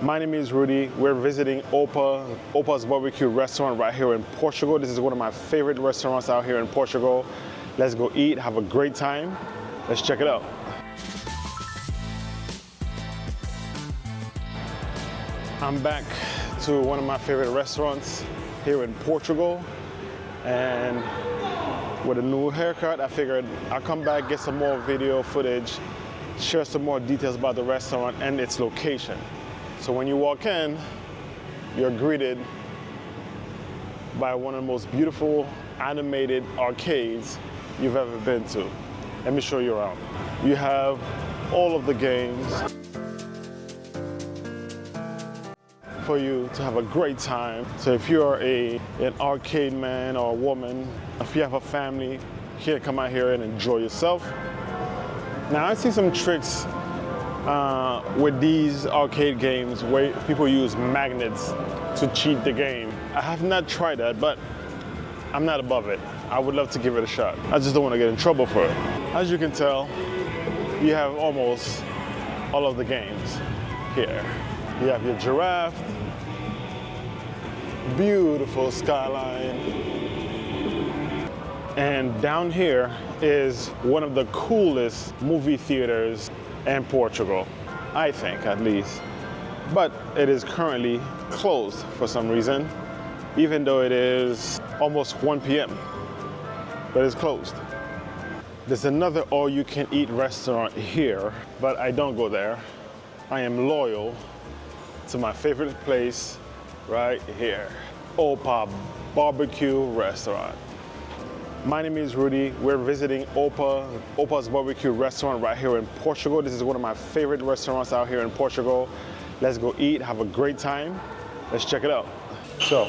My name is Rudy. We're visiting OPPA's BBQ Restaurant right here in Portugal. This is one of my favorite restaurants out here in Portugal. Let's go eat, have a great time. Let's check it out. I'm back to one of my favorite restaurants here in Portugal. And with a new haircut, I figured I'll come back, get some more video footage, share some more details about the restaurant and its location. So when you walk in, you're greeted by one of the most beautiful animated arcades you've ever been to. Let me show you around. You have all of the games for you to have a great time. So if you're an arcade man or a woman, if you have a family, you can come out here and enjoy yourself. Now I see some tricks with these arcade games where people use magnets to cheat the game. I have not tried that, but I'm not above it. I would love to give it a shot. I just don't want to get in trouble for it. As you can tell, you have almost all of the games here. You have your giraffe, beautiful skyline. And down here is one of the coolest movie theaters in Portugal, I think at least. But it is currently closed for some reason, even though it is almost 1 p.m., but it's closed. There's another all-you-can-eat restaurant here, but I don't go there. I am loyal to my favorite place right here, OPPA BBQ Restaurant. My name is Rudy. We're visiting OPPA's BBQ Restaurant right here in Portugal. This is one of my favorite restaurants out here in Portugal. Let's go eat, have a great time. Let's check it out. So,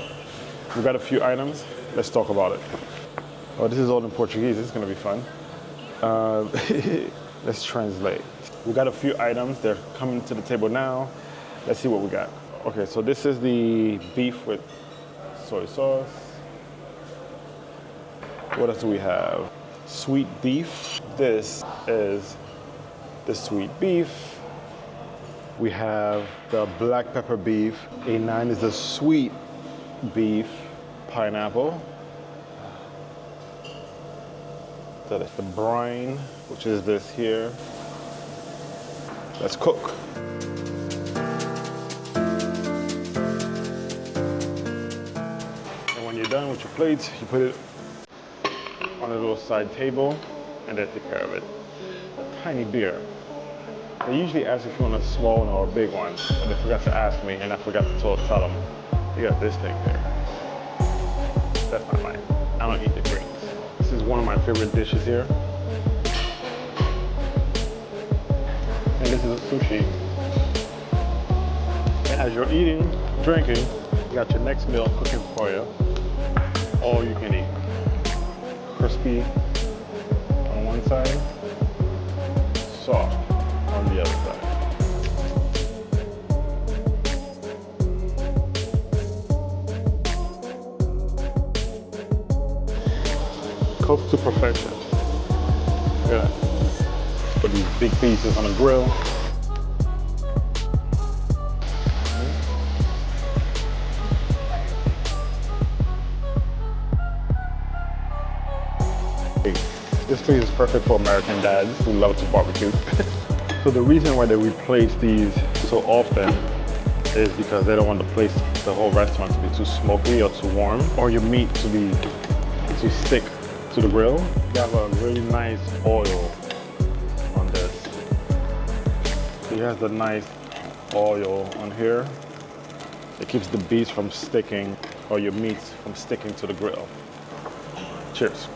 we've got a few items. Let's talk about it. Oh, this is all in Portuguese. This is gonna be fun. Let's translate. We got a few items. They're coming to the table now. Let's see what we got. Okay, so this is the beef with soy sauce. What else do we have? Sweet beef. This is the sweet beef. We have the black pepper beef. A9 is the sweet beef. Pineapple. That is the brine, which is this here. Let's cook. And when you're done with your plates, you put it on a little side table and then take care of it. A tiny beer. They usually ask if you want a small one or a big one, but they forgot to ask me and I forgot to tell them, you got this thing here. That's not mine. I don't eat the greens. This is one of my favorite dishes here. And this is a sushi. And as you're eating, drinking, you got your next meal cooking for you. All you can eat. Crispy on one side, soft on the other side. Cooked to perfection. Look at that. Put these big pieces on the grill. This place is perfect for American dads who love to barbecue. So the reason why they replace these so often is because they don't want the whole restaurant to be too smoky or too warm, or your meat to stick to the grill. You have a really nice oil on this. So it has the nice oil on here. It keeps the beef from sticking, or your meats from sticking to the grill. Cheers.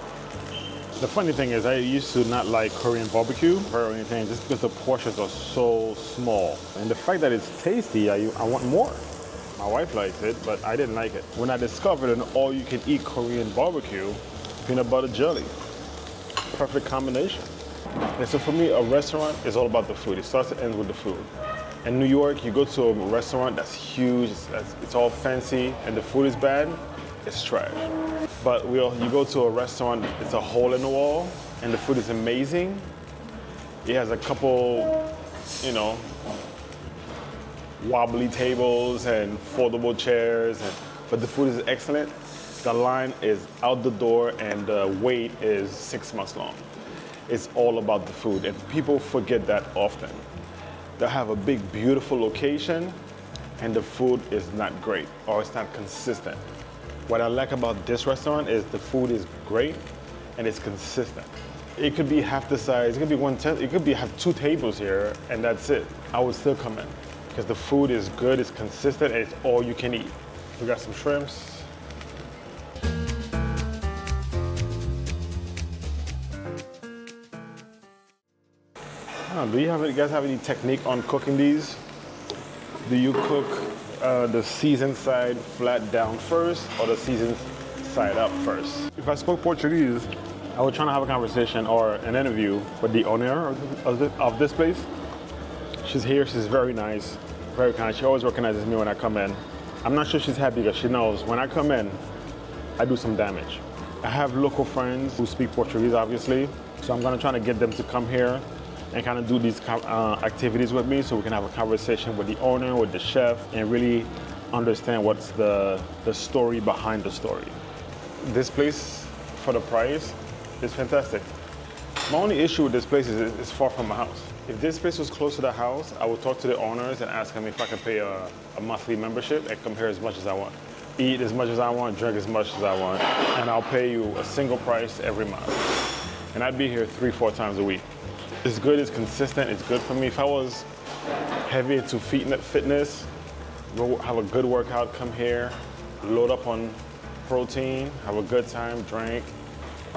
The funny thing is I used to not like Korean barbecue or anything just because the portions are so small. And the fact that it's tasty, I want more. My wife likes it, but I didn't like it. When I discovered an all-you-can-eat Korean barbecue, peanut butter jelly, perfect combination. And so for me, a restaurant is all about the food. It starts and ends with the food. In New York, you go to a restaurant that's huge, it's all fancy, and the food is bad, it's trash. But you go to a restaurant, it's a hole in the wall, and the food is amazing. It has a couple, wobbly tables and foldable chairs, but the food is excellent. The line is out the door and the wait is 6 months long. It's all about the food, and people forget that often. They have a big, beautiful location and the food is not great or it's not consistent. What I like about this restaurant is the food is great and it's consistent. It could be half the size, it could be 1/10, it could be have 2 tables here and that's it. I would still come in because the food is good, it's consistent, and it's all you can eat. We got some shrimps. Do you guys have any technique on cooking these? Do you cook the seasoned side flat down first or the seasoned side up first? If I spoke Portuguese, I was trying to have a conversation or an interview with the owner of this place. She's here, she's very nice, very kind. She always recognizes me when I come in. I'm not sure she's happy because she knows when I come in, I do some damage. I have local friends who speak Portuguese, obviously, so I'm gonna try to get them to come here and kind of do these activities with me so we can have a conversation with the owner, with the chef, and really understand what's the story behind the story. This place, for the price, is fantastic. My only issue with this place is it's far from my house. If this place was close to the house, I would talk to the owners and ask them if I could pay a monthly membership and come here as much as I want. Eat as much as I want, drink as much as I want, and I'll pay you a single price every month. And I'd be here 3-4 times a week. It's good, it's consistent, it's good for me. If I was heavy into fitness, go have a good workout, come here, load up on protein, have a good time, drink,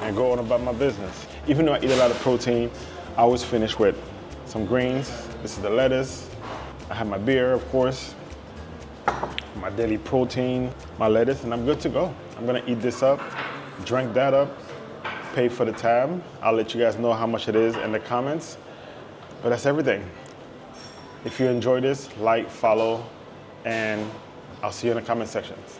and go on about my business. Even though I eat a lot of protein, I always finish with some greens. This is the lettuce. I have my beer, of course, my daily protein, my lettuce, and I'm good to go. I'm gonna eat this up, drink that up, pay for the tab. I'll let you guys know how much it is in the comments. But that's everything. If you enjoyed this, like, follow, and I'll see you in the comment sections.